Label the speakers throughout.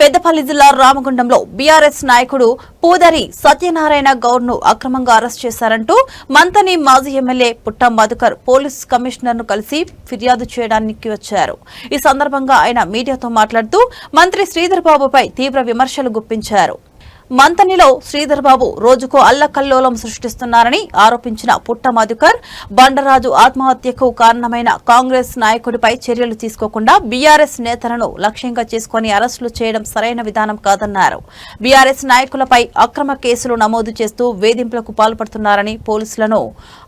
Speaker 1: పెద్దపల్లి జిల్లా రామగుండంలో బీఆర్ఎస్ నాయకుడు పూదరి సత్యనారాయణ గౌడ్ ను అక్రమంగా అరెస్ట్ చేశారంటూ మంతని మాజీ ఎమ్మెల్యే పుట్ట మధుకర్ పోలీస్ కమిషనర్ ను కలిసి ఫిర్యాదు చేయడానికి వచ్చారు. ఈ సందర్భంగా ఆయన మీడియాతో మాట్లాడుతూ మంత్రి శ్రీధర్ బాబుపై తీవ్ర విమర్శలు గుప్పించారు. మంతనిలో శ్రీధర్ బాబు రోజుకో అల్లకల్లోలం సృష్టిస్తున్నారని ఆరోపించిన పుట్ట మధుకర్ బండరాజు ఆత్మహత్యకు కారణమైన కాంగ్రెస్ నాయకుడిపై చర్యలు తీసుకోకుండా బీఆర్ఎస్ నేతలను లక్ష్యంగా చేసుకుని అరెస్టులు చేయడం సరైన విధానం కాదన్నారు. బీఆర్ఎస్ నాయకులపై అక్రమ కేసులు నమోదు చేస్తూ వేధింపులకు పాల్పడుతున్నారని, పోలీసులను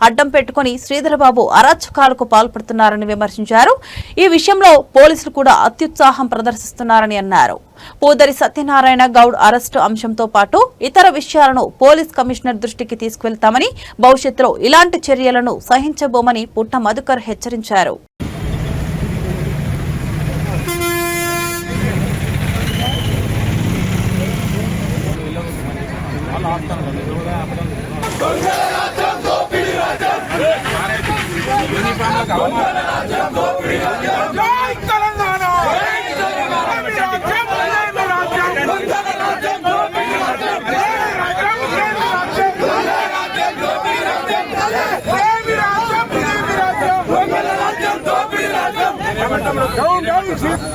Speaker 1: అడ్డం పెట్టుకుని శ్రీధర్ బాబు అరాచకాలకు పాల్పడుతున్నారని విమర్శించారు. ఈ విషయంలో పోలీసులు కూడా అత్యుత్సాహం ప్రదర్శిస్తున్నారని అన్నారు. పూదరి సత్యనారాయణ గౌడ్ అరెస్టు అంశంతో పాటు ఇతర విషయాలను పోలీస్ కమిషనర్ దృష్టికి తీసుకువెళ్తామని, భవిష్యత్తులో ఇలాంటి చర్యలను సహించబోమని పుట్ట మధుకర్ హెచ్చరించారు.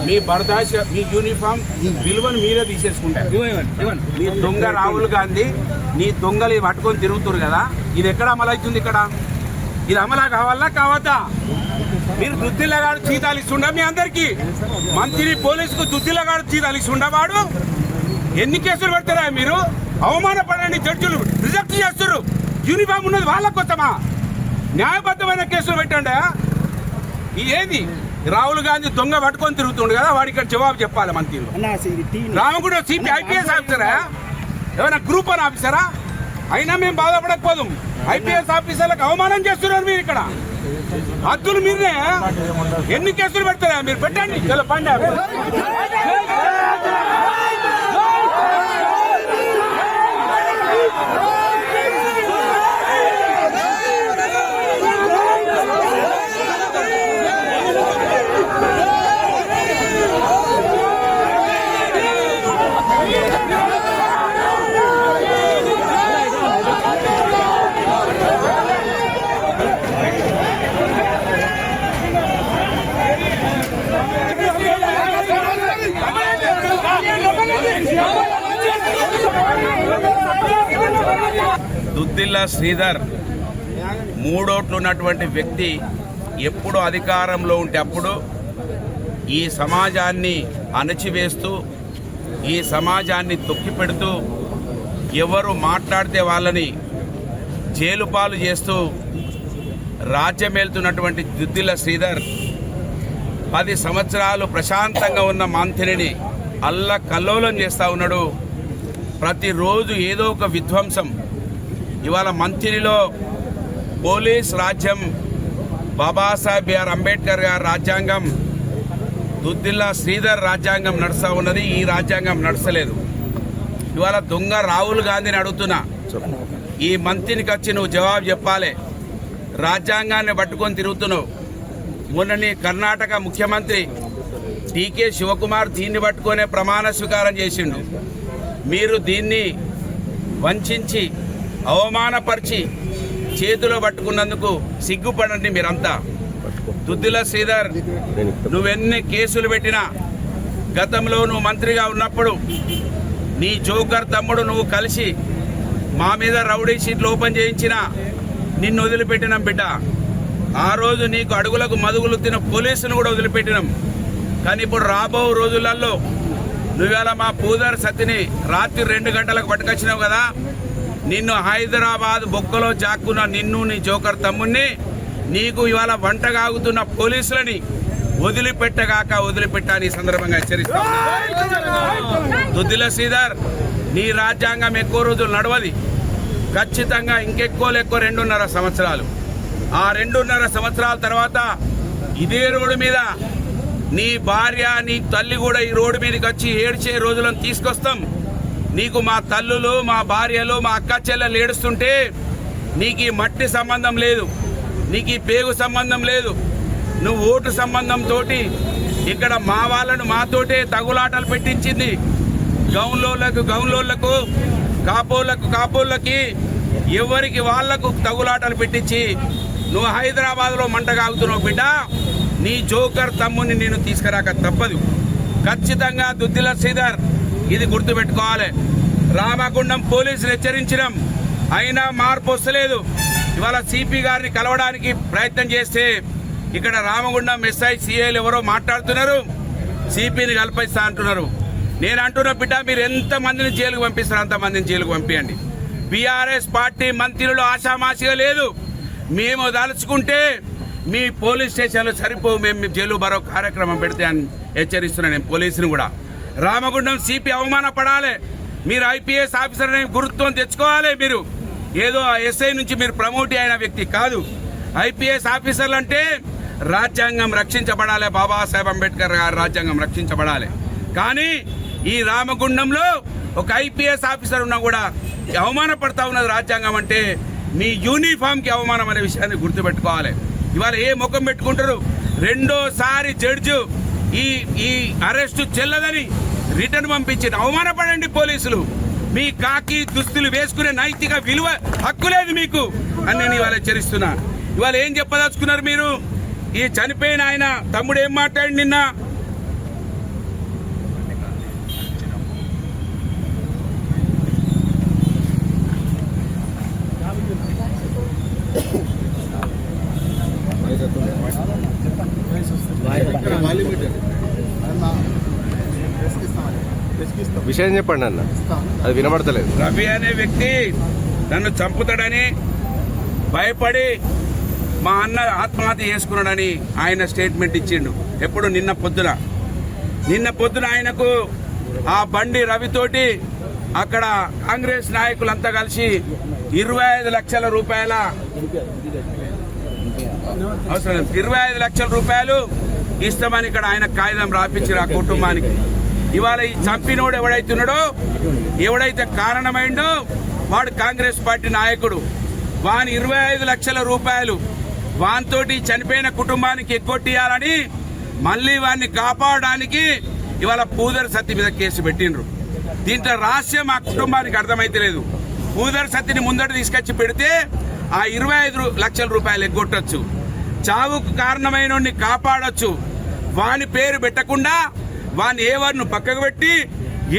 Speaker 2: మీ బర్దాష్ మీ యూనిఫామ్ విలువను మీరే తీసేసుకుంటారు. మీ దొంగ రాహుల్ గాంధీ నీ దొంగలు పట్టుకొని తిరుగుతున్నారు కదా, ఇది ఎక్కడ అమలు అవుతుంది? ఇక్కడ ఇది అమలా కావాలా కావద్దా? మీరు దుద్దిల్లగాడు జీతాలు ఇస్తుండ మీ అందరికి, మంత్రి పోలీసుకు దుద్దిల్లగాడు జీతాలు ఇస్తుండవాడు ఎన్ని కేసులు పెడతారా? మీరు అవమానపడండి, జడ్జిలు రిజెక్ట్ చేస్తున్నారు. యూనిఫామ్ ఉన్నది వాళ్ళ కోసమా? న్యాయబద్ధమైన కేసులు పెట్టండి. ఏది రాహుల్ గాంధీ దొంగ పట్టుకొని తిరుగుతుండు కదా, వాడికి ఇక్కడ జవాబు చెప్పాలి. మంత్రులు రామగుండం సిపి ఐపీఎస్ ఆఫీసరా, ఏమైనా గ్రూప్ అని ఆఫీసరా? అయినా మేము బాధపడకపోదాం. ఐపీఎస్ ఆఫీసర్లకు అవమానం చేస్తున్నారు మీరు. ఇక్కడ హద్దులు మీరే ఎన్ని కేసులు పెడతారా? మీరు పెట్టండి. పండి దుద్దిల్ల శ్రీధర్ మూడోట్లు ఉన్నటువంటి వ్యక్తి ఎప్పుడు అధికారంలో ఉంటే అప్పుడు ఈ సమాజాన్ని అణచివేస్తూ, ఈ సమాజాన్ని తొక్కిపెడుతూ, ఎవరు మాట్లాడితే వాళ్ళని జైలు పాలు చేస్తూ రాజ్యమేలుతున్నటువంటి దుద్దిల్ల శ్రీధర్ 10 సంవత్సరాలు ప్రశాంతంగా ఉన్న మంత్రిని అల్లకల్లోలం చేస్తూ ఉన్నాడు. ప్రతిరోజు ఏదో ఒక విధ్వంసం. ఇవాళ మంత్రిలో పోలీస్ రాజ్యం, బాబాసాహెబ్ బిఆర్ అంబేద్కర్ గారి రాజ్యాంగం, దుద్దిల్ల శ్రీధర్ రాజ్యాంగం నడుస్తూ ఉన్నది. ఈ రాజ్యాంగం నడచలేదు. ఇవాళ దొంగ రాహుల్ గాంధీని అడుగుతున్నా, ఈ మంత్రికి వచ్చి నువ్వు జవాబు చెప్పాలి. రాజ్యాంగాన్ని పట్టుకొని తిరుగుతున్నావు. మొన్నని కర్ణాటక ముఖ్యమంత్రి టీకే శివకుమార్ దీన్ని పట్టుకొనే ప్రమాణ స్వీకారం చేసిండు. మీరు దీన్ని వంచి అవమానపరిచి చేతిలో పట్టుకున్నందుకు సిగ్గుపడండి మీరంతా. దుద్దిల్ల శ్రీధర్, నువ్వెన్ని కేసులు పెట్టినా, గతంలో నువ్వు మంత్రిగా ఉన్నప్పుడు నీ జోకర్ తమ్ముడు నువ్వు కలిసి మా మీద రౌడీ షీట్లు ఓపెన్ చేయించినా నిన్ను వదిలిపెట్టినాం బిడ్డ. ఆ రోజు నీకు అడుగులకు మదుగులు తిన పోలీసును కూడా వదిలిపెట్టినాం. కానీ ఇప్పుడు రాబో రోజులలో నువ్వేళ మా పూదరి సత్తిని రాత్రి 2 గంటలకు పట్టుకొచ్చినావు కదా, నిన్ను హైదరాబాద్ బొక్కలో జాక్కున్న నిన్ను, నీ జోకర్ తమ్ముడిని, నీకు ఇవాళ వంటగాగుతున్న పోలీసులని వదిలిపెట్టని సందర్భంగా హెచ్చరిస్తా. దుద్దిల్ల శ్రీధర్, నీ రాజ్యాంగం ఎక్కువ రోజులు నడవది. ఖచ్చితంగా ఇంకెక్కువ 2.5 సంవత్సరాలు. ఆ 2.5 సంవత్సరాల తర్వాత ఇదే రోడ్డు మీద నీ భార్య, నీ తల్లి కూడా ఈ రోడ్డు మీదకి వచ్చి ఏడ్చే రోజులను తీసుకొస్తాం. నీకు మా తల్లులు, మా భార్యలు, మా అక్క చెల్లెలు ఏడుస్తుంటే నీకు ఈ మట్టి సంబంధం లేదు, నీకు ఈ పేగు సంబంధం లేదు. నువ్వు ఓటు సంబంధంతో ఇక్కడ మా వాళ్ళను మాతోటే తగులాటలు పెట్టించింది. గౌన్లోళ్లకు కాపోళ్ళకి ఎవరికి వాళ్లకు తగులాటలు పెట్టించి నువ్వు హైదరాబాద్లో మంటగాగుతున్నావు బిడ్డ. నీ జోకర్ తమ్ముని నేను తీసుకురాక తప్పదు. ఖచ్చితంగా దుద్దిల శ్రీధర్ ఇది గుర్తుపెట్టుకోవాలి. రామగుండం పోలీసులు హెచ్చరించడం అయినా మార్పు వస్తలేదు. ఇవాళ సిపి గారిని కలవడానికి ప్రయత్నం చేస్తే ఇక్కడ రామగుండం ఎస్ఐ సిఐలు ఎవరో మాట్లాడుతున్నారు, సిపిని కల్పిస్తా అంటున్నారు. నేను అంటున్న బిడ్డ, మీరు ఎంతమందిని జైలుకు పంపిస్తారు అంతమందిని జైలుకు పంపించండి. బీఆర్ఎస్ పార్టీ మంత్రులు ఆషామాషిగా లేదు. మేము దలుచుకుంటే మీ పోలీస్ స్టేషన్లు సరిపో, మేము జైలు బరో కార్యక్రమం పెడితే అని హెచ్చరిస్తున్నాను నేను పోలీసుని కూడా. రామగుండం సిపి అవమానపడాలి. మీరు ఐపీఎస్ ఆఫీసర్ అనే గురుత్వం తెచ్చుకోవాలి. మీరు ఏదో ఎస్ఐ నుంచి మీరు ప్రమోట్ అయిన వ్యక్తి కాదు. ఐపీఎస్ ఆఫీసర్లు అంటే రాజ్యాంగం రక్షించబడాలి. బాబాసాహెబ్ అంబేద్కర్ గారి రాజ్యాంగం రక్షించబడాలి. కానీ ఈ రామగుండంలో ఒక ఐపీఎస్ ఆఫీసర్ ఉన్నా కూడా అవమానపడతా ఉన్నది రాజ్యాంగం అంటే. మీ యూనిఫామ్కి అవమానం అనే విషయాన్ని గుర్తుపెట్టుకోవాలి. ఇవాళ ఏ ముఖం పెట్టుకుంటారు? రెండోసారి జడ్జి ఈ అరెస్టు చెల్లదని రిటర్న్ పంపించింది. అవమానపడండి పోలీసులు. మీ కాకి దుస్తులు వేసుకునే నైతిక విలువ హక్కు లేదు మీకు అని నేను ఇవాళ హెచ్చరిస్తున్నా. ఇవాళ ఏం చెప్పదలుచుకున్నారు మీరు? ఈ చనిపోయిన ఆయన తమ్ముడు ఏం మాట్లాడి నిన్న
Speaker 3: విషయం చెప్పండి అన్న, అది వినబడతలేదు.
Speaker 2: రవి అనే వ్యక్తి నన్ను చంపుతాడని భయపడి మా అన్న ఆత్మహత్య చేసుకున్నాడని ఆయన స్టేట్మెంట్ ఇచ్చిండు. ఎప్పుడు నిన్న పొద్దున ఆయనకు ఆ బండి రవితోటి అక్కడ కాంగ్రెస్ నాయకులంతా కలిసి 25 లక్షల రూపాయల అవసరం 25 లక్షల రూపాయలు ఇస్తామని ఇక్కడ ఆయన కాగితం రాపించారు ఆ కుటుంబానికి. ఇవాళ ఈ చంపినోడు ఎవడైతున్నాడో, ఎవడైతే కారణమైండో వాడు కాంగ్రెస్ పార్టీ నాయకుడు. వాని 25 లక్షల రూపాయలు వానితోటి చనిపోయిన కుటుంబానికి ఎగ్గొట్టియాలని మళ్ళీ వాడిని కాపాడడానికి ఇవాళ పూదర్ సత్తి మీద కేసు పెట్టిండ్రు. దీంట్లో రహస్యం ఆ కుటుంబానికి అర్థమైతలేదు. పూదర్ సత్తిని ముందట తీసుకొచ్చి పెడితే ఆ 25 లక్షల రూపాయలు ఎగ్గొట్టచ్చు, చావుకు కారణమైన కాపాడొచ్చు. వాని పేరు పెట్టకుండా వాని ఏవర్ను పక్కకు పెట్టి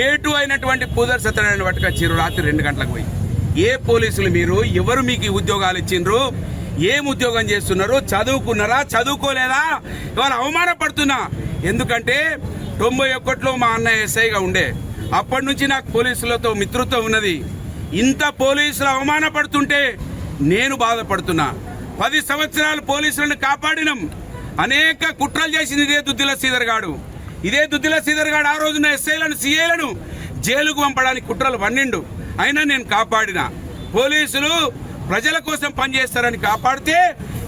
Speaker 2: ఏటు అయినటువంటి పూదర్ సత్యనారాయణ పట్టుకొచ్చిర్రు రాత్రి 2 గంటలకు పోయి. ఏ పోలీసులు మీరు? ఎవరు మీకు ఈ ఉద్యోగాలు ఇచ్చిండ్రు? ఏం ఉద్యోగం చేస్తున్నారు? చదువుకున్నారా, చదువుకోలేదా? ఇవాళ అవమానపడుతున్నా. ఎందుకంటే 91లో మా అన్న ఎస్ఐగా ఉండే, అప్పటి నుంచి నాకు పోలీసులతో మిత్రత్వం ఉన్నది. ఇంత పోలీసులు అవమానపడుతుంటే నేను బాధపడుతున్నా. 10 సంవత్సరాలు పోలీసులను కాపాడినం. అనేక కుట్రలు చేసింది ఇదే దుద్దిల శ్రీధర్ గాడు. ఆ రోజున ఎస్ఐలను సిఐలను జైలుకు పంపడానికి కుట్రలు పన్నిండు. అయినా నేను కాపాడిన. పోలీసులు ప్రజల కోసం పనిచేస్తారని కాపాడితే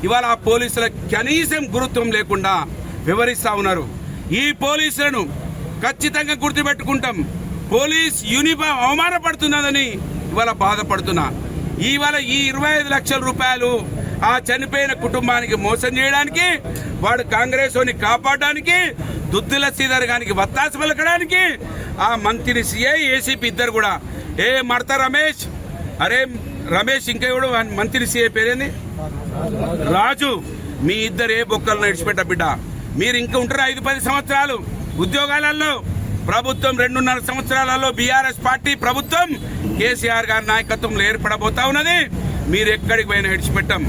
Speaker 2: ఇవాళ ఆ పోలీసుల కనీసం గురుత్వం లేకుండా వివరిస్తా ఉన్నారు. ఈ పోలీసులను ఖచ్చితంగా గుర్తుపెట్టుకుంటాం. పోలీస్ యూనిఫామ్ అవమానపడుతున్నదని ఇవాళ బాధపడుతున్నా. ఇవాళ ఈ 25 లక్షల రూపాయలు ఆ చనిపోయిన కుటుంబానికి మోసం చేయడానికి, వాడు కాంగ్రెస్ ని కాపాడడానికి, దుద్దిల శ్రీధర్ గారికి వత్తాసు పలకడానికి ఆ మంత్రి సిఐ ఏసీపీ ఇద్దరు కూడా మడత రమేష్, రమేష్ ఇంకా ఎవడు మంత్రి సిఐ పేరేంది రాజు, మీ ఇద్దరు బొక్కలను నడిచిపెట్ట బిడ్డ. మీరు ఇంకా ఉంటారు 5-10 సంవత్సరాలు ఉద్యోగాలలో. ప్రభుత్వం 2.5 సంవత్సరాలలో బీఆర్ఎస్ పార్టీ ప్రభుత్వం కేసీఆర్ గారి నాయకత్వంలో ఏర్పడబోతా ఉన్నది. మీరు ఎక్కడికి పోయినా విడిచిపెట్టాం.